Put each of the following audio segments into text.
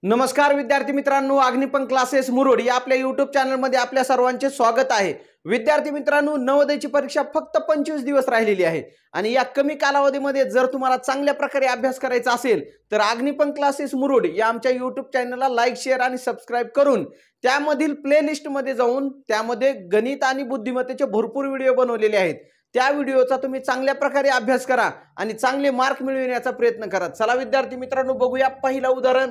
नमस्कार विद्यार्थी मित्रांनो, अग्निपंख क्लासेस मुरुड या आपल्या YouTube चॅनलमध्ये आपल्या सर्वांचे स्वागत आहे। विद्यार्थी मित्रांनो, नवोदयची परीक्षा फक्त 25 दिवस राहिलेली आहे आणि या कमी कालावधीमध्ये जर तुम्हाला चांगल्या प्रकारे अभ्यास करायचा असेल तर अग्निपंख क्लासेस मुरुड या आमच्या YouTube चॅनलला लाईक, शेअर आणि सबस्क्राइब करून त्यामधील प्लेलिस्ट मध्ये जाऊन त्यामध्ये गणित आणि बुद्धिमत्तेचे भरपूर व्हिडिओ बनवलेले आहेत। त्या व्हिडिओचा तुम्ही चांगल्या प्रकारे अभ्यास करा आणि चांगले मार्क मिळवण्याचा प्रयत्न करा। चला विद्यार्थी मित्रांनो, बघूया पहिला उदाहरण।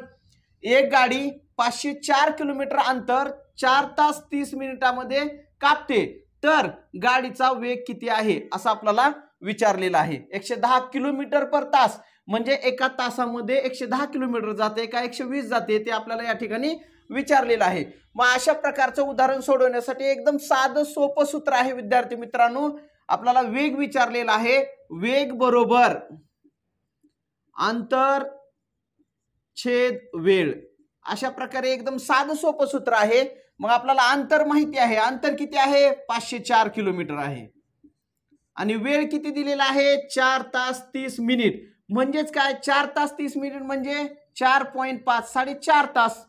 एक गाडी 504 किलोमीटर अंतर 4 तास 30 मिनिटांमध्ये कापते, तर गाडीचा वेग किती आहे असं आपल्याला विचारलेलं आहे। 110 किलोमीटर पर तास म्हणजे एका तासामध्ये 110 किलोमीटर जाते का 120 जाते ते आपल्याला या ठिकाणी विचारलेलं आहे। मग अशा प्रकारचं उदाहरण सोडवण्यासाठी एकदम साधं सोपं सूत्र आहे विद्यार्थी मित्रांनो। आपल्याला वेग विचारलेला आहे, वेग बरोबर अंतर छेद वेळ, अशा प्रकारे एकदम साधं सोपं सूत्र आहे। मग आपल्याला अंतर माहिती आहे, अंतर किती आहे 504 किलोमीटर आहे आणि वेळ किती दिलेला आहे 4 तास 30 मिनिट। म्हणजेच काय 4 तास 30 मिनिट म्हणजे 4.5 4.5 तास।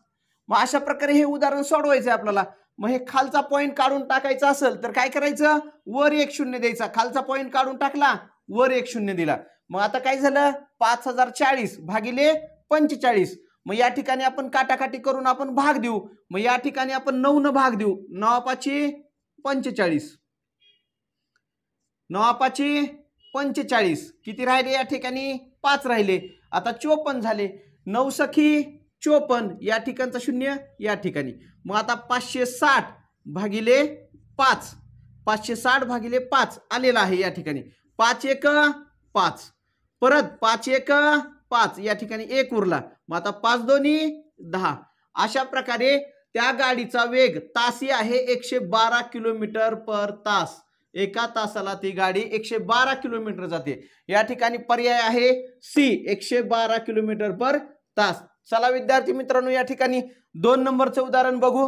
मग अशा प्रकारे हे उदाहरण सोडवायचं आहे आपल्याला। मग हे खालचा पॉइंट काढून टाकायचा असेल तर काय करायचं, वर एक शून्य द्यायचा। खालचा पॉइंट काढून टाकला, वर एक शून्य दिला। मग आता काय झालं 5040 भागिले 45। मग या ठिकाणी आपण काटाकाटी करून आपण भाग देऊ। मग या ठिकाणी आपण 9 न भाग देऊ, 9 45, 9 45 किती राहिले या ठिकाणी 5 राहिले। आता 54 झाले, 9 सखी 54 या ठिकाणचा शून्य या ठिकाणी। मग आता 560 भागिले 5, 560 भागिले 5 आलेला आहे या ठिकाणी। 5 1 5, परत 5 1 5 या ठिकाणी 1 उरला। मग आता 5 2 10। अशा प्रकारे त्या गाडीचा वेग तासी आहे 112 किलोमीटर पर तास। एका तासाला ती गाडी 112 किलोमीटर जाते। या ठिकाणी पर्याय आहे सी 112 किलोमीटर पर तास। चला विद्यार्थी मित्रांनो, या ठिकाणी 2 नंबरचं उदाहरण बघू।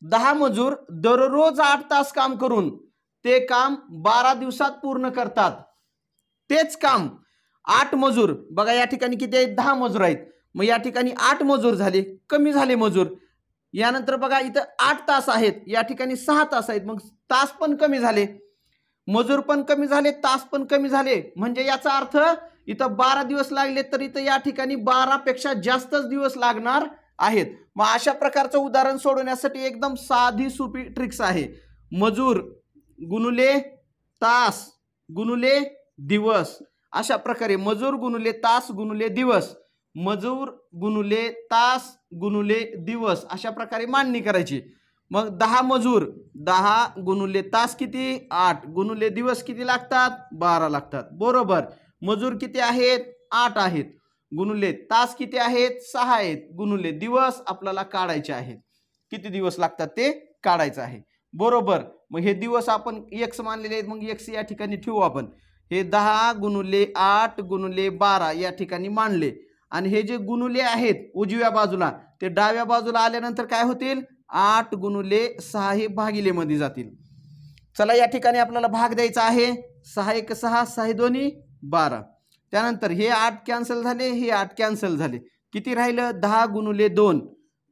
10 मजूर दररोज 8 तास काम करून ते काम 12 दिवसात पूर्ण करतात। तेच काम 8 मजूर, बघा या ठिकाणी किती आहेत 10 मजूर आहेत। मग या ठिकाणी 8 मजूर झाले, कमी झाले मजूर। यानंतर बघा इथं 8 तास आहेत, या ठिकाणी 6 तास आहेत, मग तास पण कमी झाले, मजूर पण कमी झाले, तास पण कमी झाले। म्हणजे याचा अर्थ इथं 12 दिवस लागले तर इथं या ठिकाणी 12 पेक्षा जास्तच दिवस लागणार आहेत। मग अशा प्रकारचं उदाहरण सोडवण्यासाठी एकदम साधी सोपी ट्रिक्स आहे। मजूर गुणुले तास गुणुले दिवस, अशा प्रकारे मजूर गुणुले तास गुणुले दिवस, मजूर गुणुले तास गुणुले दिवस, अशा प्रकारे मांडणी करायची। मग 10 मजूर 10 गुणुले तास किती 8 गुणुले दिवस किती लागतात 12 लागतात, बरोबर। मजूर किती आहेत 8 आहेत, गुणुले तास किती आहेत 6 आहेत, गुणुले दिवस आपल्याला काढायचे आहेत, किती दिवस लागतात ते काढायचं आहे, बरोबर। मग हे दिवस आपण x मानलेले आहेत, मग x या ठिकाणी ठेवू आपण। हे 10 गुणुले 8 गुणुले 12 या ठिकाणी मांडले आणि हे जे गुणुले आहेत उजव्या बाजूला ते डाव्या बाजूला आल्यानंतर काय होतील 8 गुणुले 6 हे भागिले मध्ये जातील। चला या ठिकाणी आपल्याला भाग द्यायचा आहे, 6 1 6 6 2 12। त्यानंतर हे 8 कॅन्सल झाले, हे 8 कॅन्सल झाले, किती राहिलं 10 गुणुले 2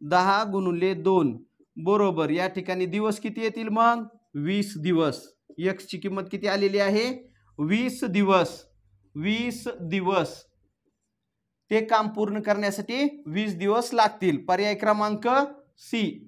10 गुणुले 2, बरोबर। या ठिकाणी दिवस किती येतील मग 20 दिवस। x ची किंमत किती आलेली आहे 20 दिवस। 20 दिवस ते काम पूर्ण करण्यासाठी 20 दिवस लागतील, पर्याय क्रमांक सी।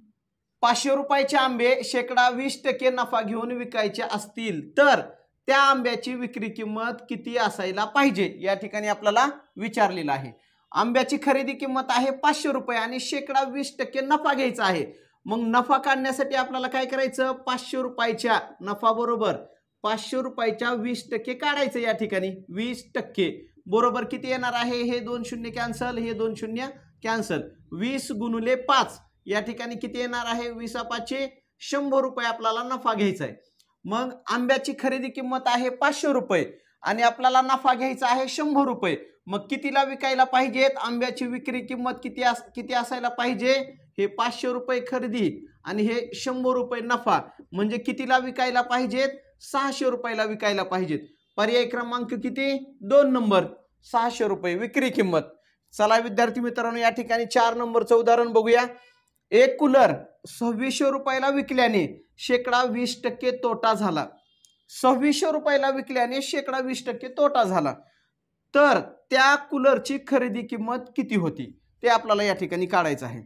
500 रुपयाचे आंबे शेकडा 20% नफा घेऊन विकायचे असतील तर त्या आंब्याची विक्री किंमत किती असायला पाहिजे, या ठिकाणी आपल्याला विचारलेलं आहे। आंब्याची खरेदी किंमत आहे 500 रुपये आणि शेकडा 20% नफा घ्यायचा आहे। मग नफा काढण्यासाठी आपल्याला काय करायचं 500 रुपयाच्या नफा बरोबर 500 रुपयाच्या 20% काढायचं, या ठिकाणी 20%, बरोबर। किती येणार आहे, हे 2 शून्य कॅन्सल, हे 2 शून्य कॅन्सल, 20 गुणुले 5 या ठिकाणी किती येणार आहे 20 5 100 रुपये आपल्याला नफा घ्यायचा आहे। मग आंब्याची खरेदी किंमत आहे 500 रुपये आणि आपल्याला नफा घ्यायचा आहे 100 रुपये। मग कितीला विकायला पाहिजेत, आंब्याची विक्री किंमत किती असायला पाहिजे, हे 500 रुपये खरेदी आणि हे 100 रुपये नफा, म्हणजे कितीला विकायला पाहिजेत 600 रुपयाला विकायला पाहिजेत। पर्याय क्रमांक किती 2 नंबर 600 रुपये विक्री किंमत। चला विद्यार्थी मित्रांनो, या ठिकाणी 4 नंबरचं उदाहरण बघूया. एक कूलर 2600 रुपयाला विकल्याने -20% तोटा झाला. 2600 रुपयाला विकल्याने -20% तोटा झाला. तर त्या कूलरची खरेदी किंमत किती होती ते आपल्याला या ठिकाणी काढायचं आहे.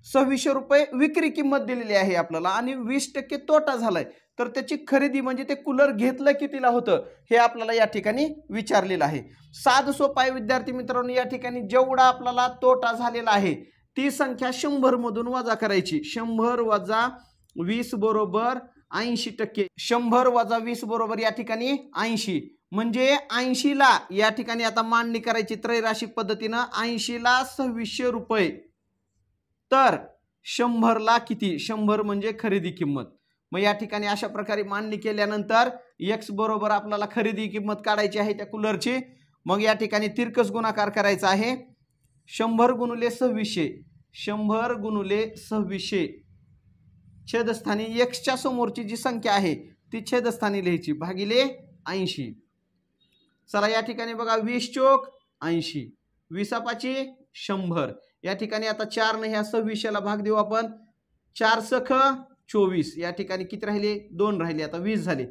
2600 रुपये विक्री किंमत दिलेली आहे आपल्याला आणि 20% तोटा झालाय. तर त्याची खरेदी म्हणजे ते कूलर घेतलं कितीला होतं हे आपल्याला या ठिकाणी विचारलेलं आहे. साधं सोपं आहे विद्यार्थी मित्रांनो. या ठिकाणी जेवढा आपल्याला तोटा झालेला आहे ती संख्या 100 मधून वजा करायची. 100 वजा 20 बरोबर 80%. 100 वजा 20 बरोबर या ठिकाणी 80. म्हणजे 80 ला या ठिकाणी आता मांडणी करायची त्रैराशिक पद्धतीनं. 80 ला 2600 रुपये. तर 100 ला किती? 100 म्हणजे खरेदी किंमत. मग या ठिकाणी अशा प्रकारे मांडणी केल्यानंतर x बरोबर आपल्याला खरेदी किंमत काढायची आहे त्या कूलरची. मग या ठिकाणी तिरकस गुणाकार करायचा आहे. 100 गुणिले 2600. 100 गुणिले 2600 छेदस्थानी x च्या समोरची जी संख्या आहे ती छेदस्थानी लिहायची भागिले 80. चला या ठिकाणी बघा 20 चोक 80. 20 पाची 100. या ठिकाणी आता 4 ने ह्या 2600 ला भाग देऊ आपण. 4 सख 24. या ठिकाणी किती राहिले? 2 राहिले. आता 20 झाले.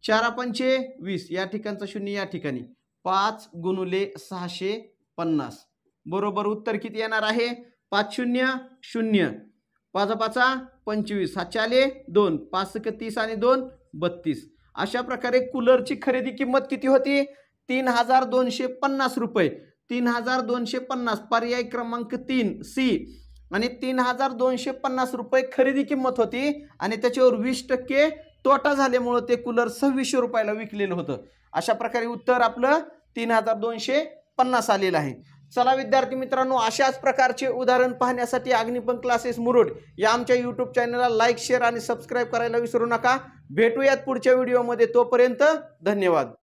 4 पंचे 20. या ठिकाणचा शून्य या ठिकाणी 5 गुणिले 650 बरोबर उत्तर किती येणार आहे? 5 शून्य 0. 5 पाचा 25. 7 आले 2. 5 सख 30 आणि 2 32. अशा प्रकारे कूलरची खरेदी किंमत किती होती? 3250 रुपये. 3250 पर्याय क्रमांक 3 सी. आणि 3250 रुपये खरेदी किंमत होती आणि त्याच्यावर 20% तोटा झाल्यामुळे ते कूलर 2600 रुपयाला विकलेलं होतं. अशा प्रकारे उत्तर आपलं 3250 आलेलं आहे. चला विद्यार्थी मित्रांनो, अशाच प्रकारचे उदाहरण पाहण्यासाठी अग्निपंख क्लासेस मुरुड या आमच्या यूट्यूब चॅनलला लाईक, शेअर आणि सबस्क्राईब करायला विसरू नका. भेटूयात पुढच्या व्हिडिओमध्ये. तोपर्यंत धन्यवाद.